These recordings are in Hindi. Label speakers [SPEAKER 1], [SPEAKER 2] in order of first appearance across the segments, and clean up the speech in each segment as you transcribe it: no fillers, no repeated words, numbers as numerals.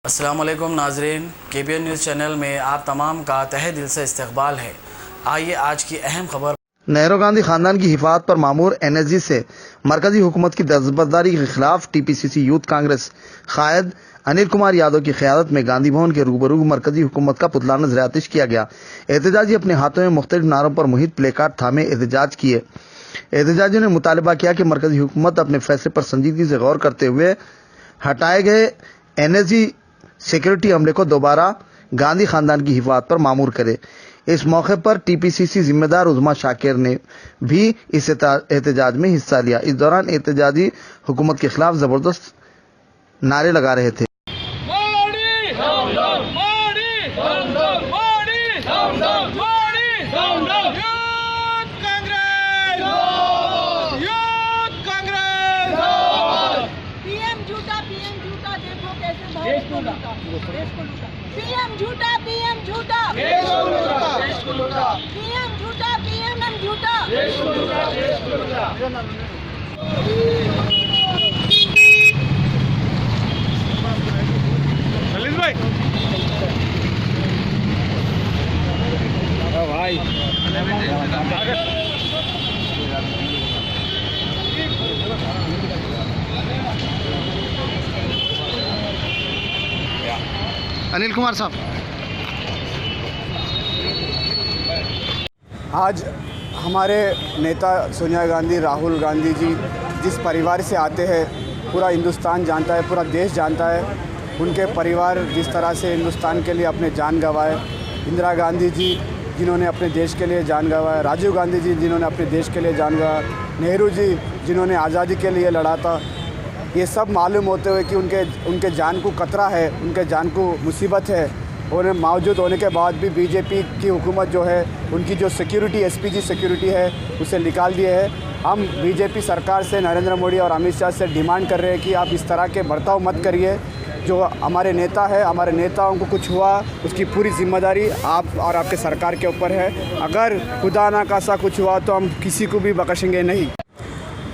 [SPEAKER 1] अस्सलाम वालेकुम नाजरीन, KBN न्यूज़ चैनल में आप तमाम का तहे दिल से इस्तकबाल है। आइए आज की अहम खबर।
[SPEAKER 2] नेहरू गांधी खानदान की हिफाजत पर मामूर NSG से मरकजी हुकूमत की दस्तबरदारी के खिलाफ TPCC यूथ कांग्रेस कायद अनिल कुमार यादव की क़यादत में गांधी भवन के रूबरू मरकजी हुकूमत का पुतला नजर आतिश किया गया। एहतजाजी अपने हाथों में मुख्तलिफ नारों पर मुहित प्ले कार्ड थामे एहतजाज किए। एहतजाजियों ने मुतालबा किया कि मरकजी हुकूमत अपने फैसले पर संजीदगी से गौर करते हुए हटाए गए NSG सिक्योरिटी अमले को दोबारा गांधी खानदान की हिफाजत पर मामूर करे। इस मौके पर TPCC जिम्मेदार उज़मा शाकिर ने भी इस एहतजाज में हिस्सा लिया। इस दौरान एहतजाजी हुकूमत के खिलाफ जबरदस्त नारे लगा रहे थे।
[SPEAKER 3] PM झूठा PM झूठा देश को लूटा PM झूठा PM झूठा देश को लूटा
[SPEAKER 4] ललित भाई
[SPEAKER 2] अनिल कुमार साहब,
[SPEAKER 5] आज हमारे नेता सोनिया गांधी, राहुल गांधी जी जिस परिवार से आते हैं पूरा हिंदुस्तान जानता है, पूरा देश जानता है। उनके परिवार जिस तरह से हिंदुस्तान के लिए अपने जान गंवाए, इंदिरा गांधी जी जिन्होंने अपने देश के लिए जान गंवाए, राजीव गांधी जी जिन्होंने अपने देश के लिए जान गंवाया, नेहरू जी जिन्होंने आज़ादी के लिए लड़ा था, ये सब मालूम होते हुए कि उनके जान को खतरा है, उनके जान को मुसीबत है, और मौजूद होने के बाद भी बीजेपी की हुकूमत जो है उनकी जो सिक्योरिटी SPG सिक्योरिटी है उसे निकाल दिए है। हम बीजेपी सरकार से, नरेंद्र मोदी और अमित शाह से डिमांड कर रहे हैं कि आप इस तरह के बर्ताव मत करिए। जो हमारे नेता है, हमारे नेताओं को कुछ हुआ उसकी पूरी जिम्मेदारी आप और आपके सरकार के ऊपर है। अगर खुदा ना खासा कुछ हुआ तो हम किसी को भी बख्शेंगे नहीं।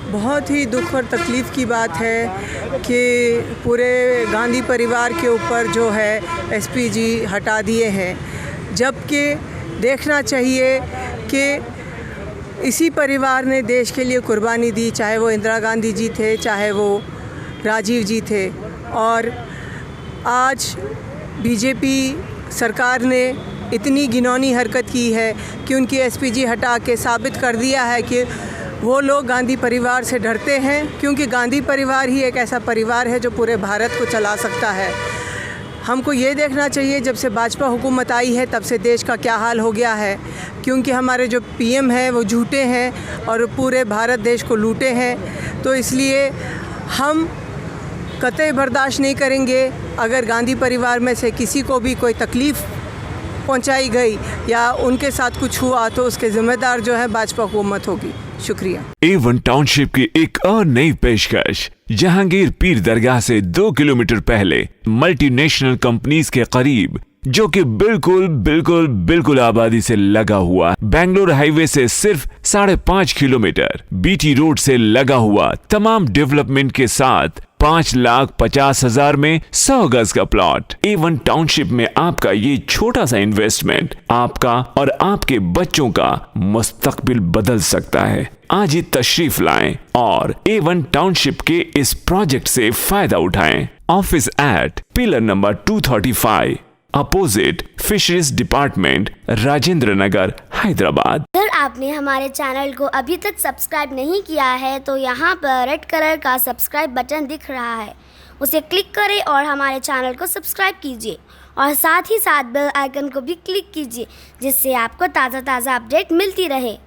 [SPEAKER 6] बहुत ही दुख और तकलीफ़ की बात है कि पूरे गांधी परिवार के ऊपर जो है SPG हटा दिए हैं, जबकि देखना चाहिए कि इसी परिवार ने देश के लिए कुर्बानी दी, चाहे वो इंदिरा गांधी जी थे, चाहे वो राजीव जी थे। और आज बीजेपी सरकार ने इतनी घिनौनी हरकत की है कि उनकी SPG हटा के साबित कर दिया है कि वो लोग गांधी परिवार से डरते हैं, क्योंकि गांधी परिवार ही एक ऐसा परिवार है जो पूरे भारत को चला सकता है। हमको ये देखना चाहिए जब से भाजपा हुकूमत आई है तब से देश का क्या हाल हो गया है, क्योंकि हमारे जो PM हैं वो झूठे हैं और पूरे भारत देश को लूटे हैं। तो इसलिए हम कतई बर्दाश्त नहीं करेंगे अगर गांधी परिवार में से किसी को भी कोई तकलीफ़ पहुंचाई गई या उनके साथ कुछ हुआ तो उसके ज़िम्मेदार जो है भाजपा हुकूमत होगी। शुक्रिया।
[SPEAKER 7] A1 टाउनशिप की एक और नई पेशकश जहांगीर पीर दरगाह से 2 किलोमीटर पहले मल्टीनेशनल कंपनीज के करीब, जो कि बिल्कुल आबादी से लगा हुआ, बेंगलोर हाईवे से सिर्फ 5.5 किलोमीटर, BT रोड से लगा हुआ, तमाम डेवलपमेंट के साथ 5,50,000 में 100 गज का प्लॉट। A1 टाउनशिप में आपका ये छोटा सा इन्वेस्टमेंट आपका और आपके बच्चों का मुस्तकबिल बदल सकता है। आज ही तशरीफ लाएं और A1 टाउनशिप के इस प्रोजेक्ट से फायदा उठाएं। Office at pillar number 235 opposite fisheries department, Rajendra Nagar, Hyderabad.
[SPEAKER 8] अगर आपने हमारे चैनल को अभी तक सब्सक्राइब नहीं किया है तो यहाँ पर रेड कलर का सब्सक्राइब बटन दिख रहा है, उसे क्लिक करें और हमारे चैनल को सब्सक्राइब कीजिए और साथ ही साथ बेल आइकन को भी क्लिक कीजिए, जिससे आपको ताज़ा अपडेट मिलती रहे।